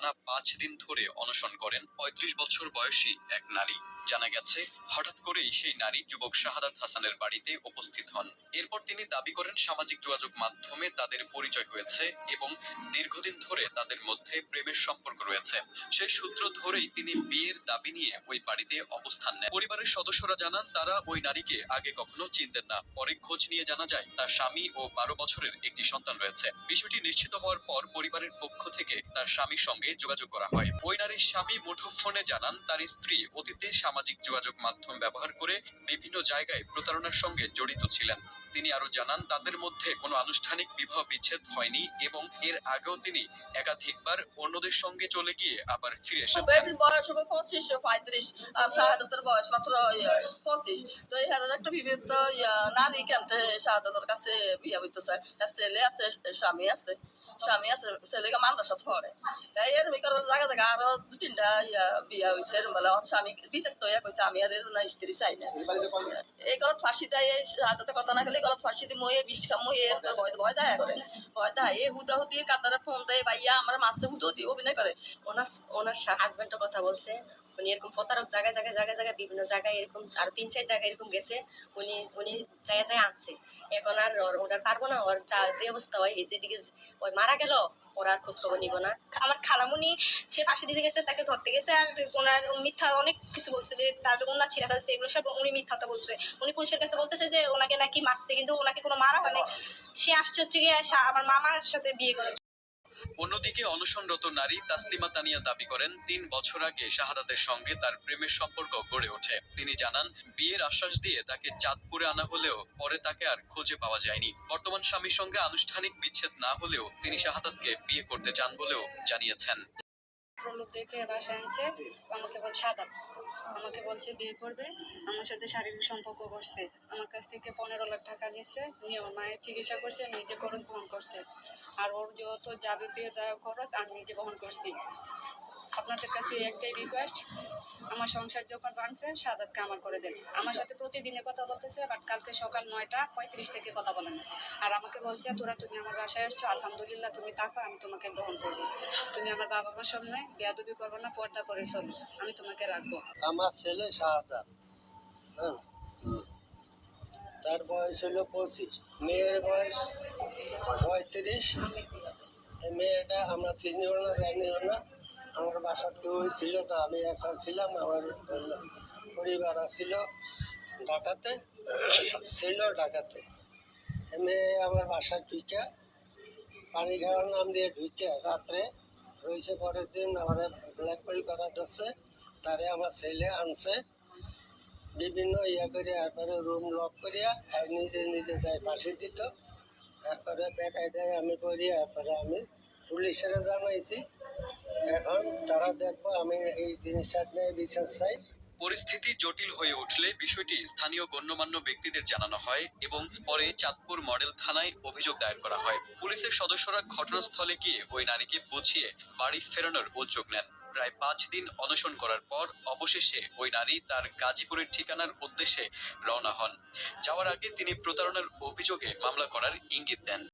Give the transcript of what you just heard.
টানা 5 দিন ধরে অনশন করেন ৩৫ বছর বয়সী এক নারী। জানা গেছে, হঠাৎ করেই সেই নারী যুবক শাহাদাত হাসানের বাড়িতে উপস্থিত হন। এরপর তিনি দাবি করেন সামাজিক যোগাযোগ মাধ্যমে তাদের পরিচয় হয়েছে এবং দীর্ঘদিন ধরে তাদের মধ্যে প্রেমের সম্পর্ক রয়েছে। সেই সূত্র ধরেই তিনি বিয়ের দাবি নিয়ে ওই বাড়িতে অবস্থান নেন। পরিবারের সদস্যরা জানান, তারা ওই নারীকে আগে কখনো চিনতেন না। পরে খোঁজ নিয়ে জানা যায় তার স্বামী ও 12 বছরের একটি সন্তান রয়েছে। বিষয়টি নিশ্চিত হওয়ার পর পরিবারের পক্ষ থেকে তার স্বামীর সঙ্গে যোগাযোগ করা হয়। ওই নারীর স্বামী মুঠোফোনে জানান, তার স্ত্রী অতীতে সামাজিক যোগাযোগ মাধ্যম ব্যবহার করে বিভিন্ন জায়গায় প্রতারণার সঙ্গে জড়িত ছিলেন। তিনি আরো জানান, তাদের মধ্যে কোনো আনুষ্ঠানিক বিবাহ বিচ্ছেদ হয়নি এবং এর আগেও তিনি একাধিকবার অন্যদের সঙ্গে চলে গিয়ে আবার ফিরে এসেছেন। বয়স হবে 25-35, আর শাহাদাতের বয়স মাত্র 25। তো এখানে একটা বিভিন্ন নারী কেমতে শাহাদাতের কাছে বিয়ে হইতেছে। তার ছেলে আছে, স্বামী আছে, ছেলেকে মাদ্রাসা পড়ে। এরকম কারণে জায়গা জায়গা আরো 2-3টা বিয়া হয়েছে। এরকম বলে স্বামী বিদেশ তো কইছে আমি আর এর না স্ত্রী চাই না। এই গলত ফাঁসি দেয়, শাহাদাতে কথা না খেলে গলত ফাঁসি দিয়ে ময়ে বিষ ময়ে ভয় দেয় করে। ভয় দেয় এ হুদাহুদি কাতারে ফোন দেয়, ভাইয়া আমার মাসে হুদাহুদি অভিনয় করে। ওনার ওনার হাজবেন্ডের কথা বলছে। উনি এরকম প্রতারক জায়গায় বিভিন্ন জায়গায় এরকম আর 3-4 জায়গায় এরকম গেছে। উনি উনি জায়গায় আনছে। এখন আর ওরা পারবো না। ওর যে অবস্থা হয়, এই যেদিকে ওই মারা গেল, ওরা আর খোঁজ খবর নিব না। আমার খালামুনি সে ফাঁসি দিতে গেছে, তাকে ধরতে গেছে, আর ওনার মিথ্যা অনেক কিছু বলছে যে তার ওনার ছিঁড়া ফেলছে, এগুলো সব উনি মিথ্যাটা বলছে। উনি পুলিশের কাছে বলতেছে যে ওনাকে নাকি মারছে, কিন্তু ওনাকে কোনো মারা হয়নি। সে আসছে হচ্ছে গিয়ে আমার মামার সাথে বিয়ে করে। অন্যদিকে অনশনরত নারী তাসলিমা তানিয়া দাবি করেন, 3 বছর আগে শাহাদাতের সঙ্গে তার প্রেমের সম্পর্ক গড়ে ওঠে। তিনি জানান, বিয়ের আশ্বাস দিয়ে তাকে চাঁদপুরে আনা হলেও পরে তাকে আর খুঁজে পাওয়া যায়নি। বর্তমান স্বামীর সঙ্গে আনুষ্ঠানিক বিচ্ছেদ না হলেও তিনি শাহাদাতকে বিয়ে করতে চান বলেও জানিয়েছেন। লোক দেখে বাসায় আনছে, আমাকে বলছে সাদা, আমাকে বলছে বিয়ে করবে, আমার সাথে শারীরিক সম্পর্ক করছে, আমার কাছ থেকে 15 লাখ টাকা নিচ্ছে, নিয়ে আমার মায়ের চিকিৎসা করছে, নিজে খরচ বহন করছে, আর ওর যত যাবতীয় যা খরচ আমি নিজে বহন করছি। আপনাদের কাছে একটাই রিকোয়েস্ট, আমার সংসার যখন ভাঙছে সাদাতকে আমার করে দেন। আমার সাথে প্রতিদিনে কথা বলতেছে, বাট কালকে সকাল 9:35 থেকে কথা বলেন। আর আমাকে বলছে, তুমি আমার বাসায় আসছো, আলহামদুলিল্লাহ, তুমি থাকো, আমি তোমাকে গ্রহণ করবো। তুমি আমার বাবা মার সামনে বেয়াদবি করবো না, পর্দা করে চলো, আমি তোমাকে রাখবো। আমার ছেলে শাহাদাত, হ্যাঁ, তার বয়স হলো 25, মেয়ের বয়স 35। এই মেয়েটা আমরা চিনিও না, জানিও না। আমার বাসা কেউ ছিল না, আমি একা ছিলাম। আমার পরিবার ছিল ঢাকাতে, মেয়ে আমার বাসা ঢুকে পানি খাওয়ার নাম দিয়ে ঢুকে রাত্রে রয়েছে। পরের দিন আমার ব্ল্যাকমেল করা ধরছে, তারে আমার ছেলে আনছে বিভিন্ন করে, তারপরে রুম লক করিয়া নিজে নিজে যাই ফাঁসি দিত। তারপরে বেকায়দায় আমি করি, তারপরে আমি পুলিশের জানাইছি। এখন তারা দেখবো, আমি এই জিনিসটা নিয়ে বিচার চাই। পরিস্থিতি জটিল হয়ে উঠলে বিষয়টি স্থানীয় গণ্যমান্য ব্যক্তিদের জানানো হয় এবং পরে চাঁদপুর মডেল থানায় অভিযোগ দায়ের করা হয়। পুলিশের সদস্যরা ঘটনাস্থলে গিয়ে ওই নারীকে বুঝিয়ে বাড়ি ফেরানোর উদ্যোগ নেন। প্রায় 5 দিন অনশন করার পর অবশেষে ওই নারী তার গাজীপুরের ঠিকানার উদ্দেশ্যে রওনা হন। যাওয়ার আগে তিনি প্রতারণার অভিযোগে মামলা করার ইঙ্গিত দেন।